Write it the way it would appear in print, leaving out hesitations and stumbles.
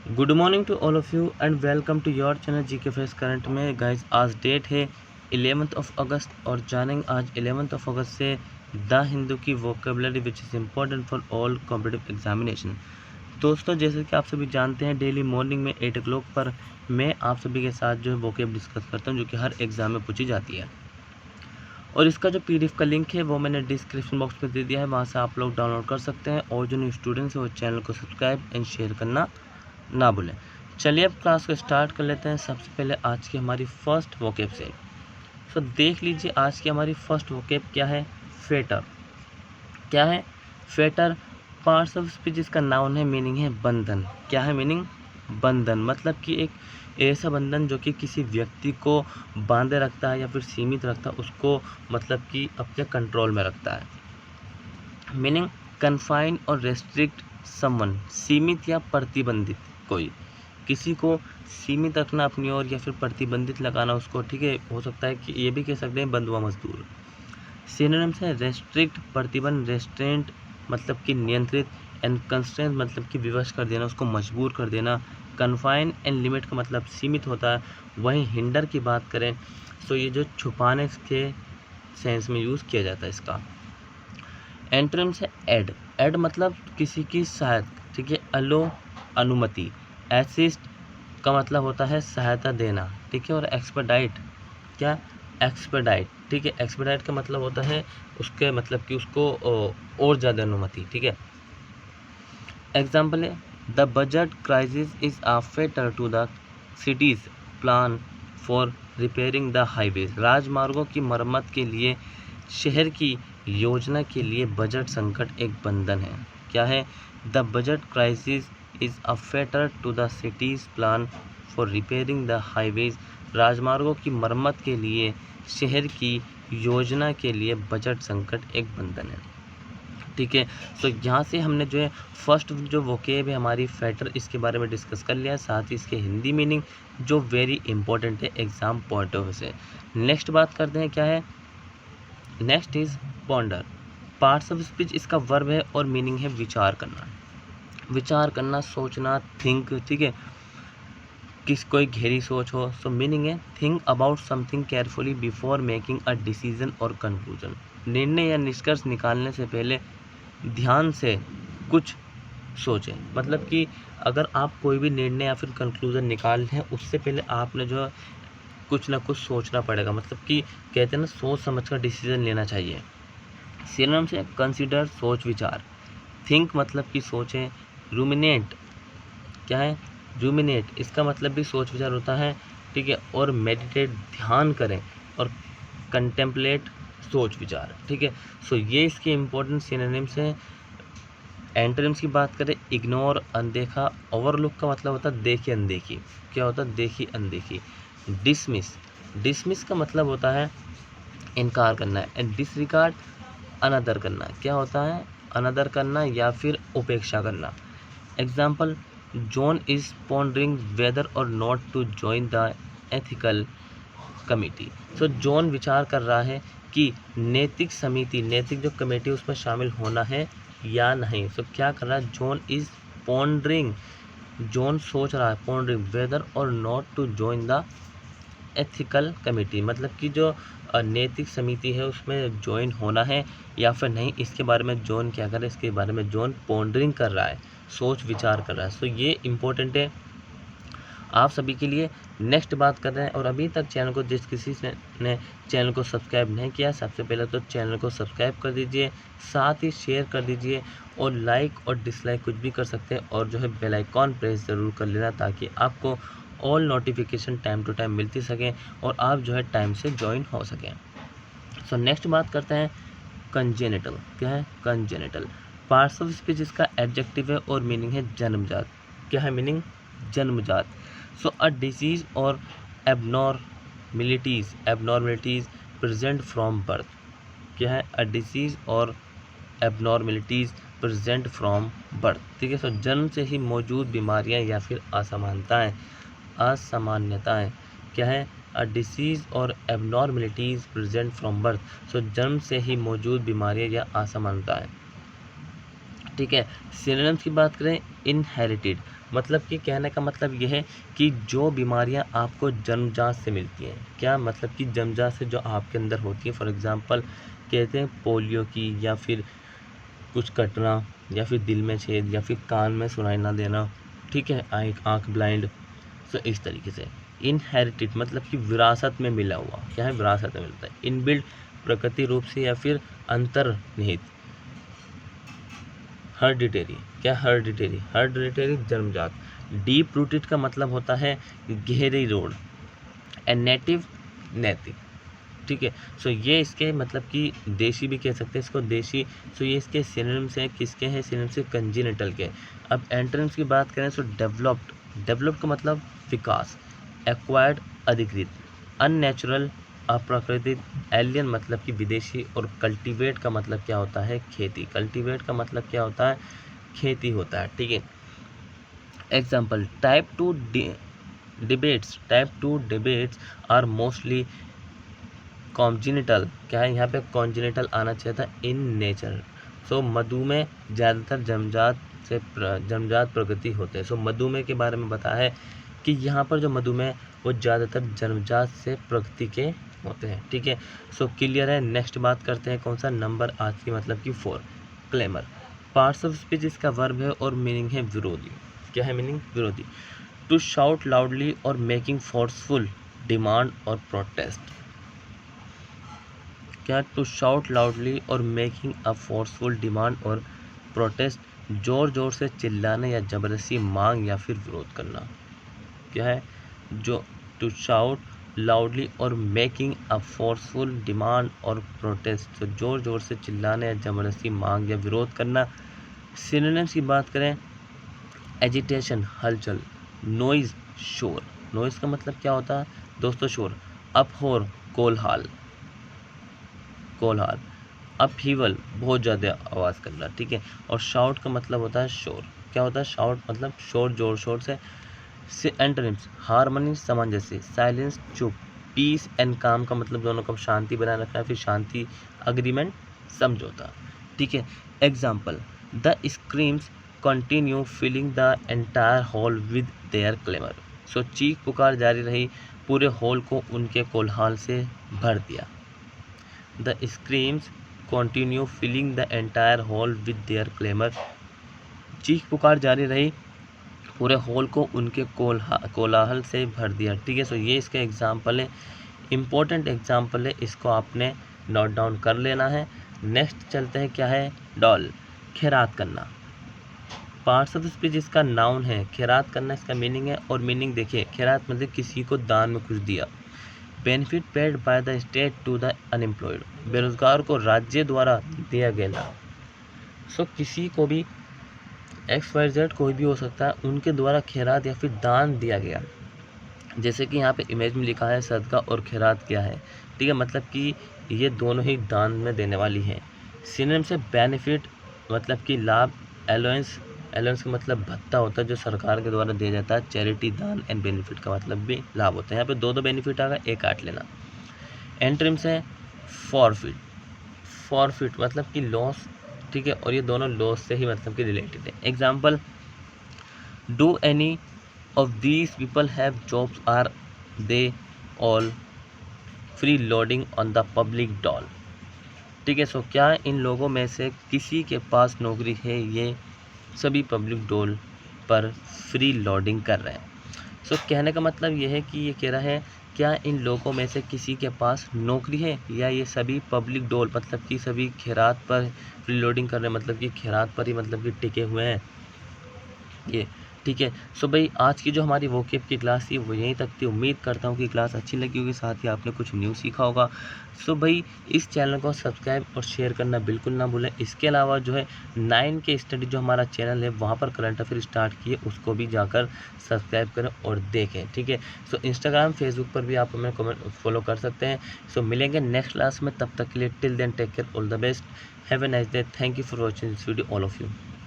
Good morning to all of you and welcome to your channel GK face current में। Guys आज date है 11th of अगस्त और जानेंगे आज 11th ऑफ अगस्त से द हिंदू की vocabulary which is important for all competitive examination. दोस्तों जैसे कि आप सभी जानते हैं डेली मॉर्निंग में 8 o'clock पर मैं आप सभी के साथ जो है वोकेब डिस्कस करता हूँ जो कि हर एग्ज़ाम में पूछी जाती है। और इसका जो PDF का लिंक है वो मैंने डिस्क्रिप्शन बॉक्स में दे दिया है, वहाँ से आप लोग डाउनलोड कर सकते हैं। और जो न्यू स्टूडेंट्स हैं वो चैनल को सब्सक्राइब एंड शेयर करना ना भूलें। चलिए अब क्लास को स्टार्ट कर लेते हैं। सबसे पहले आज की हमारी फर्स्ट वोकेब से। सो देख लीजिए आज की हमारी फर्स्ट वोकेब क्या है। फेटर। क्या है फेटर? पार्ट्स ऑफ स्पीच इसका नाउन है, मीनिंग है बंधन। क्या है मीनिंग? बंधन मतलब कि एक ऐसा बंधन जो कि किसी व्यक्ति को बांधे रखता है या फिर सीमित रखता है, उसको मतलब कि अपने कंट्रोल में रखता है। मीनिंग कन्फाइन और रेस्ट्रिक्ट समवन, सीमित या प्रतिबंधित कोई, किसी को सीमित रखना अपनी ओर या फिर प्रतिबंधित लगाना उसको, ठीक है। हो सकता है कि ये भी कह सकते हैं बंधुआ मजदूर। सिनोनिम्स है रेस्ट्रिक्ट प्रतिबंध, रेस्ट्रेंट मतलब कि नियंत्रित, एंड कंस्ट्रेंट मतलब कि विवश कर देना, उसको मजबूर कर देना। कन्फाइन एंड लिमिट का मतलब सीमित होता है। वहीं हिंडर की बात करें तो ये जो छुपाने के सेंस में यूज़ किया जाता है इसका। एंटोनिम्स है एड। एड मतलब किसी की सहायता, ठीक है। अलो अनुमति। एसिस्ट का मतलब होता है सहायता देना, ठीक है। और एक्सपेडाइट, क्या? एक्सपेडाइट, ठीक है। एक्सपेडाइट का मतलब होता है उसके मतलब कि उसको और ज़्यादा अनुमति, ठीक है। एग्जाम्पल है the budget crisis is a fetter to the city's plan for repairing the highways. राजमार्गों की मरम्मत के लिए शहर की योजना के लिए बजट संकट एक बंधन है। क्या है? The budget crisis is a fetter to the city's plan for repairing the highways. राजमार्गों की मरम्मत के लिए शहर की योजना के लिए बजट संकट एक बंधन है, ठीक है। तो यहाँ से हमने जो है फर्स्ट जो वोकेब है हमारी फेटर, इसके बारे में डिस्कस कर लिया है, साथ ही इसके हिंदी मीनिंग जो वेरी इंपॉर्टेंट है एग्जाम पॉइंट ऑफ व्यू से। नेक्स्ट बात करते हैं क्या है। Next is ponder. Parts of speech इसका वर्ब है और मीनिंग है विचार करना। विचार करना, सोचना, थिंक, ठीक है। किस कोई गहरी सोच हो। सो मीनिंग है think about something carefully before making a decision और कंक्लूजन। निर्णय या निष्कर्ष निकालने से पहले ध्यान से कुछ सोचें। मतलब कि अगर आप कोई भी निर्णय या फिर कंक्लूजन निकाल हैं उससे पहले आपने जो है कुछ ना कुछ सोचना पड़ेगा। मतलब कि कहते हैं ना सोच समझ कर डिसीजन लेना चाहिए। सिनोनिम से कंसीडर, सोच विचार। थिंक मतलब कि सोचें। रूमिनेट, क्या है? रूमिनेट इसका मतलब भी सोच विचार होता है, ठीक है। और मेडिटेट ध्यान करें, और कंटेम्पलेट सोच विचार, ठीक है। सो ये इसके इम्पोर्टेंट सिनोनिम्स हैं। एंटोनिम्स की बात करें इग्नोर अनदेखा, ओवरलुक का मतलब होता है देखी अनदेखी। क्या होता है? देखी अनदेखी। डिसमिस, डिसमिस का मतलब होता है इनकार करना है। एंड डिसरिगार्ड अनादर करना। क्या होता है? अनादर करना या फिर उपेक्षा करना। Example John is pondering whether और not to join the ethical committee. So John विचार कर रहा है कि नैतिक समिति, नैतिक जो कमेटी उसमें शामिल होना है या नहीं। सो क्या कर रहा है? जॉन इज पॉन्डरिंग, जॉन सोच रहा है, पॉन्डरिंग वेदर और not to join the ethical committee, मतलब कि जो नैतिक समिति है उसमें ज्वाइन होना है या फिर नहीं, इसके बारे में जॉन क्या कर रहा है, इसके बारे में जॉन पॉन्डरिंग कर रहा है, सोच विचार कर रहा है। सो ये इम्पोर्टेंट है आप सभी के लिए। नेक्स्ट बात कर रहे हैं, और अभी तक चैनल को जिस किसी ने चैनल को सब्सक्राइब नहीं किया, सबसे पहले तो चैनल को सब्सक्राइब कर दीजिए, साथ ही शेयर कर दीजिए, और लाइक और डिसलाइक कुछ भी कर सकते हैं, और जो है बेल आइकॉन प्रेस ज़रूर कर लेना ताकि आपको all notification time to time मिलती सकें और आप जो है टाइम से ज्वाइन हो सकें। सो नेक्स्ट बात करते हैं कंजेनिटल। क्या है? कंजेनिटल पार्ट्स ऑफ स्पीच इसका एडजेक्टिव है और मीनिंग है जन्मजात। क्या है मीनिंग? जन्मजात। सो अ डिजीज और abnormalities, abnormalities present from birth. क्या है? अ डिजीज और एबनॉर्मेलिटीज प्रेजेंट फ्रॉम बर्थ, ठीक है। सो जन्म से ही मौजूद बीमारियां या फिर असमानताएं, असामान्यताएं। क्या है? अ डिसीज़ और एबनॉर्मेलिटीज़ प्रेजेंट फ्रॉम बर्थ। सो जन्म से ही मौजूद बीमारियां या असमानताएं, ठीक है। सिनोनिम्स की बात करें इनहेरिटेड, मतलब कि कहने का मतलब यह है कि जो बीमारियां आपको जन्मजात से मिलती हैं, क्या मतलब कि जन्मजात से जो आपके अंदर होती है, फॉर एग्जांपल कहते हैं पोलियो की, या फिर कुछ कटना, या फिर दिल में छेद, या फिर कान में सुनाई ना देना, ठीक है, आँख ब्लाइंड। तो इस तरीके से इनहेरिटेड मतलब कि विरासत में मिला हुआ, क्या है, विरासत में मिलता है। इनबिल्ट प्रकृति रूप से या फिर अंतर्निहित। हर्डिटेरी, क्या हर्डिटेरी जन्मजात। डीप रूटेड का मतलब होता है गहरी रोड। एंड नेटिव नैतिक, ठीक है। सो ये इसके मतलब कि देशी भी कह सकते हैं इसको, देशी। सो ये इसके सिनोनिम्स हैं, किसके हैं, सिनोनिम्स से कंजीनिटल के। अब एंटोनिम्स की बात करें तो डेवलप्ड का मतलब विकास, एक्वायर्ड अधिकृत, अननेचुरल अप्राकृतिक, एलियन मतलब कि विदेशी, और कल्टीवेट का मतलब क्या होता है, खेती। कल्टीवेट का मतलब क्या होता है, खेती होता है, ठीक है। Example, type two debates are mostly congenital, क्या है, यहाँ पे कॉन्जिनिटल आना चाहिए था, इन नेचर। सो मधुमेह ज़्यादातर जन्मजात प्रकृति होते हैं। सो मधुमेह के बारे में बताया है कि यहाँ पर जो मधुमेह वो ज़्यादातर जन्मजात से प्रकृति के होते हैं, ठीक है। सो क्लियर है। नेक्स्ट बात करते हैं कौन सा, नंबर आज की मतलब कि 4, क्लेमर। पार्ट्स ऑफ स्पीच इसका वर्ब है और मीनिंग है विरोधी, क्या है मीनिंग, विरोधी। टू शाउट लाउडली और मेकिंग फोर्सफुल डिमांड और प्रोटेस्ट, क्या, टू शाउट लाउडली और मेकिंग अ फोर्सफुल डिमांड और प्रोटेस्ट, जोर जोर से चिल्लाने या जबरदस्ती मांग या फिर विरोध करना, क्या है, जो टू शाउट लाउडली और मेकिंग अ फोर्सफुल डिमांड और प्रोटेस्ट, तो जोर जोर से चिल्लाने या जबरदस्ती मांग या विरोध करना। सिनोनिम्स की बात करें, एजिटेशन हलचल, नॉइज शोर। नॉइज का मतलब क्या होता है दोस्तों, शोर। अपहोर कोलाहल, अपहीवल बहुत ज़्यादा आवाज़ करना, ठीक है। और शाउट का मतलब होता है शोर, क्या होता है, शाउट मतलब शोर, जोर शोर से। एंटोनिम्स, हार्मनी सामंजस्य, साइलेंस चुप, पीस एंड काम का मतलब दोनों का शांति बनाए रखना, फिर शांति, अग्रीमेंट समझौता, ठीक है। Example, the screams continue filling the entire hall with their clamour. So चीख पुकार जारी रही, पूरे हॉल को उनके कोलाहल से भर दिया। The screams continue filling the entire hall with their clamor। चीख पुकार जारी रही, पूरे हॉल को उनके कोलाहल से भर दिया, ठीक है। सो ये इसके एग्जाम्पल है, इम्पोर्टेंट एग्जाम्पल है, इसको आपने नोट डाउन कर लेना है। नेक्स्ट चलते हैं, क्या है, डॉल, खैरात करना। पार्ट्स ऑफ स्पीच इसका नाउन है, खैरात करना इसका मीनिंग है, और मीनिंग देखिए, खैरात मतलब किसी को दान में कुछ दिया। Benefit paid by the state to the unemployed, बेरोजगार को राज्य द्वारा दिया गया लाभ। सो किसी को भी XYZ कोई भी हो सकता है, उनके द्वारा खैरात या फिर दान दिया गया। जैसे कि यहाँ पे इमेज में लिखा है सदका और खैरात क्या है, ठीक है, मतलब कि ये दोनों ही दान में देने वाली हैं। सिनोनिम से बेनिफिट मतलब कि लाभ, एलोवेंस का मतलब भत्ता होता है जो सरकार के द्वारा दिया जाता है, चैरिटी दान, एंड बेनिफिट का मतलब भी लाभ होता है। यहाँ पे दो बेनिफिट आ गए, एक काट लेना। एंट्रिम्स है फॉरफिट मतलब कि लॉस, ठीक है, और ये दोनों लॉस से ही मतलब कि रिलेटेड है। Example, do any of these people have jobs, are they all free loading on the public dole, ठीक है। सो क्या इन लोगों में से किसी के पास नौकरी है, ये सभी पब्लिक डोल पर फ्री लोडिंग कर रहे हैं। सो कहने का मतलब ये है कि ये कह रहा है, क्या इन लोगों में से किसी के पास नौकरी है, या ये सभी पब्लिक डोल मतलब कि सभी खैरात पर फ्री लोडिंग कर रहे हैं, मतलब कि खैरात पर ही मतलब कि टिके हुए हैं ये, ठीक है। सो भाई आज की जो हमारी वोकेब की क्लास थी वो यहीं तक थी। उम्मीद करता हूँ कि क्लास अच्छी लगी होगी, साथ ही आपने कुछ न्यू सीखा होगा। सो भाई इस चैनल को सब्सक्राइब और शेयर करना बिल्कुल ना भूलें। इसके अलावा जो है 9 के स्टडी जो हमारा चैनल है वहाँ पर करंट अफेयर स्टार्ट किए, उसको भी जाकर सब्सक्राइब करें और देखें, ठीक है। सो इंस्टाग्राम फेसबुक पर भी आप हमें कमेंट फॉलो कर सकते हैं। सो मिलेंगे नेक्स्ट क्लास में, तब तक के लिए till then take care, all the best, have a nice day, thank you for watching this video all of you.